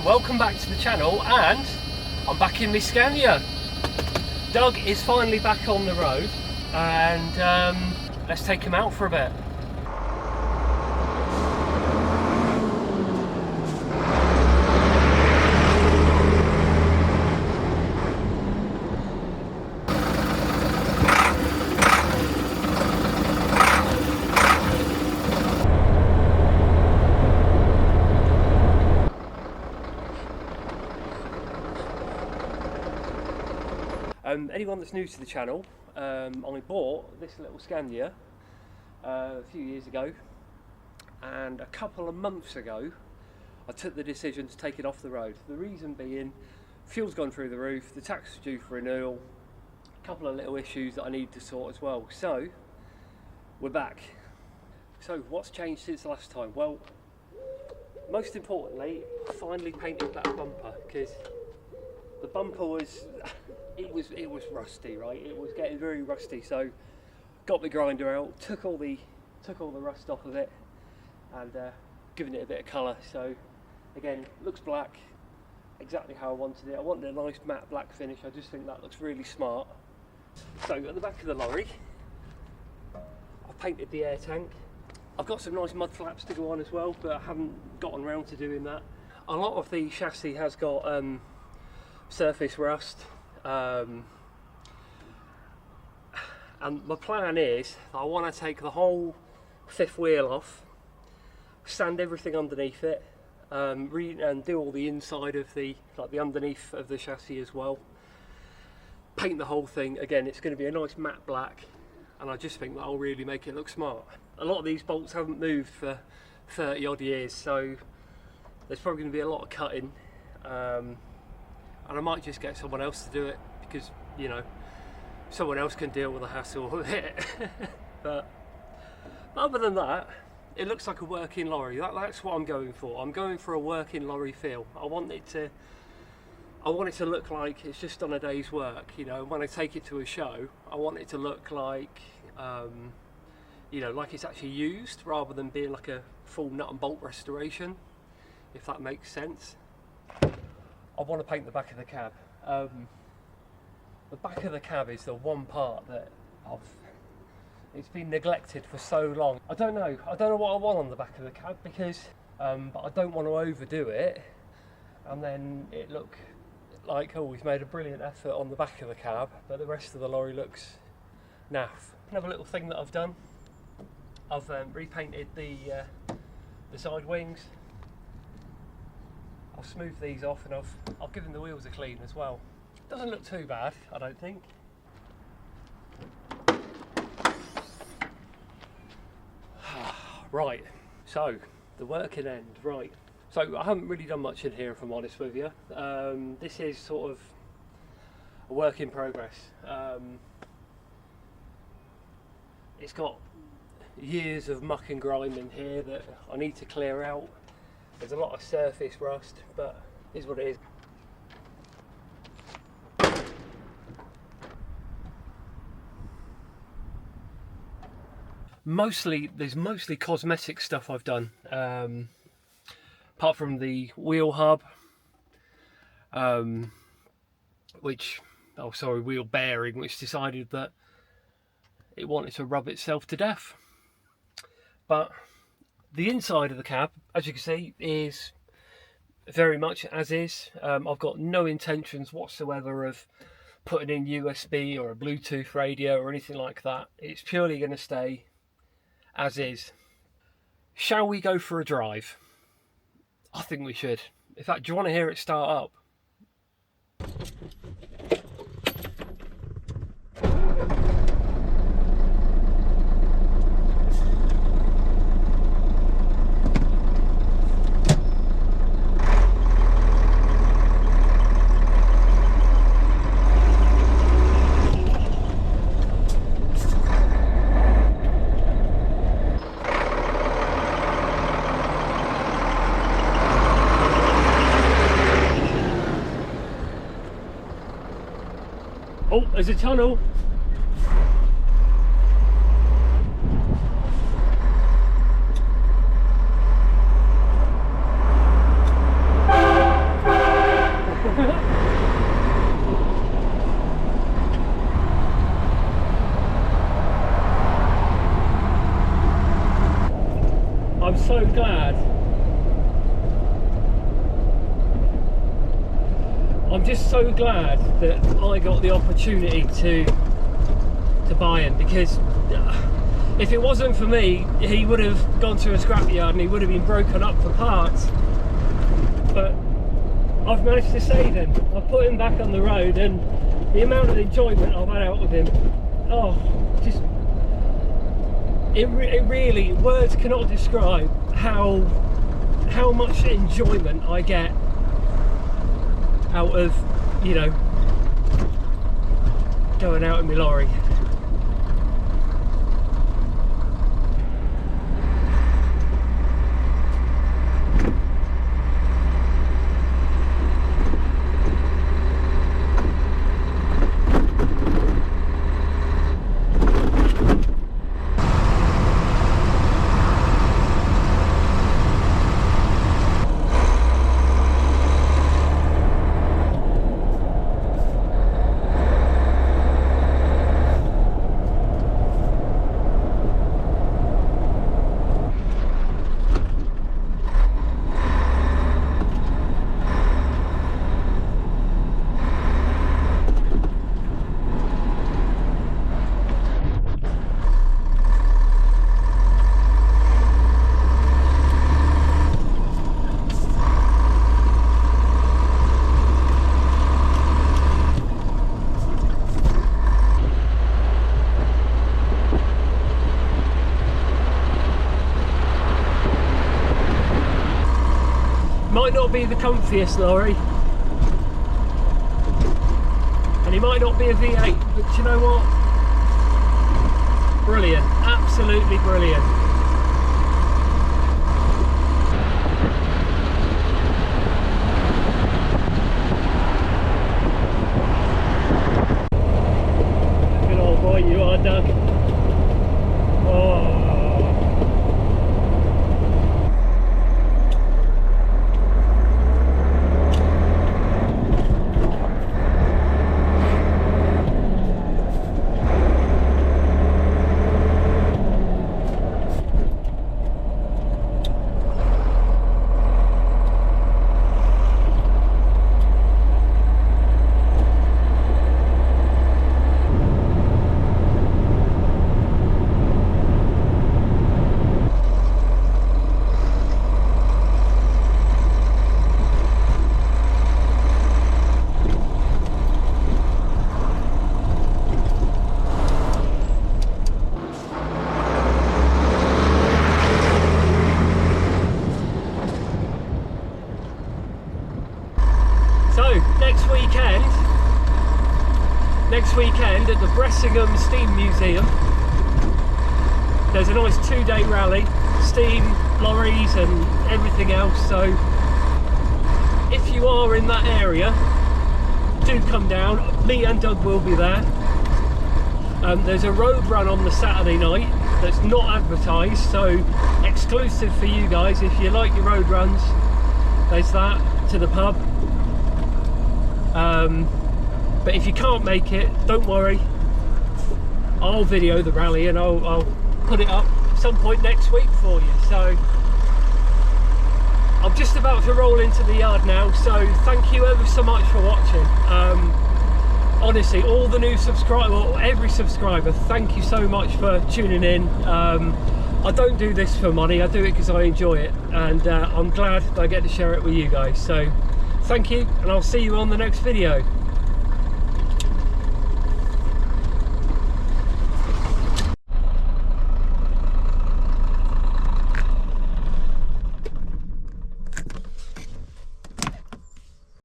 welcome back to the channel, and I'm back in my Scania. Doug is finally back on the road, and let's take him out for a bit. Anyone that's new to the channel, I bought this little Scania a few years ago, and a couple of months ago I took the decision to take it off the road. The reason being, fuel's gone through the roof, the tax is due for renewal, a couple of little issues that I need to sort as well. So we're back. So what's changed since the last time? Well, most importantly, I finally painted that bumper, because the bumper was it was rusty, right? It was getting very rusty, so got the grinder out, took all the rust off of it, and given it a bit of colour. So again, looks black, exactly how I wanted it. I wanted a nice matte black finish. I just think that looks really smart. So at the back of the lorry, I've painted the air tank. I've got some nice mud flaps to go on as well, but I haven't gotten around to doing that. A lot of the chassis has got surface rust, and my plan is I want to take the whole fifth wheel off, sand everything underneath it, and do all the inside of the underneath of the chassis as well. Paint the whole thing. Again, it's going to be a nice matte black, and I just think that'll really make it look smart. A lot of these bolts haven't moved for 30 odd years, so there's probably going to be a lot of cutting. And I might just get someone else to do it, because, you know, someone else can deal with the hassle of it. But other than that, it looks like a working lorry. That's what I'm going for. I'm going for a working lorry feel. I want it to look like it's just on a day's work. You know, when I take it to a show, I want it to look like, you know, like it's actually used, rather than being like a full nut and bolt restoration, if that makes sense. I want to paint the back of the cab. The back of the cab is the one part that it's been neglected for so long. I don't know what I want on the back of the cab, because but I don't want to overdo it and then it look like, oh, we've made a brilliant effort on the back of the cab, but the rest of the lorry looks naff. Another little thing that I've done, I've repainted the side wings. I'll smooth these off, and I've given the wheels a clean as well. Doesn't look too bad, I don't think. Right, so the working end, right. So I haven't really done much in here, if I'm honest with you. This is sort of a work in progress. It's got years of muck and grime in here that I need to clear out. There's a lot of surface rust, but it is what it is. There's mostly cosmetic stuff I've done, apart from the wheel hub, wheel bearing, which decided that it wanted to rub itself to death. But the inside of the cab, as you can see, is very much as is. I've got no intentions whatsoever of putting in USB or a Bluetooth radio or anything like that. It's purely going to stay as is. Shall we go for a drive? I think we should. In fact, do you want to hear it start up? Oh, there's a tunnel. so glad that I got the opportunity to buy him, because if it wasn't for me, he would have gone to a scrapyard and he would have been broken up for parts. But I've managed to save him. I've put him back on the road, and the amount of enjoyment I've had out with him, oh, just it really, words cannot describe how much enjoyment I get out of, you know, going out in my lorry. Might not be the comfiest lorry, and he might not be a V8, but you know what? Brilliant, absolutely brilliant. Good old boy you are, Doug. Oh. So next weekend at the Bressingham Steam Museum, there's a nice 2-day rally, steam, lorries and everything else. So if you are in that area, do come down. Me and Doug will be there. There's a road run on the Saturday night that's not advertised, so exclusive for you guys. If you like your road runs, there's that to the pub. But if you can't make it, don't worry, I'll video the rally and I'll put it up some point next week for you. So I'm just about to roll into the yard now, so thank you ever so much for watching. Honestly, all the new subscribers, well, every subscriber, thank you so much for tuning in. I don't do this for money, I do it because I enjoy it, and I'm glad that I get to share it with you guys. So thank you, and I'll see you on the next video.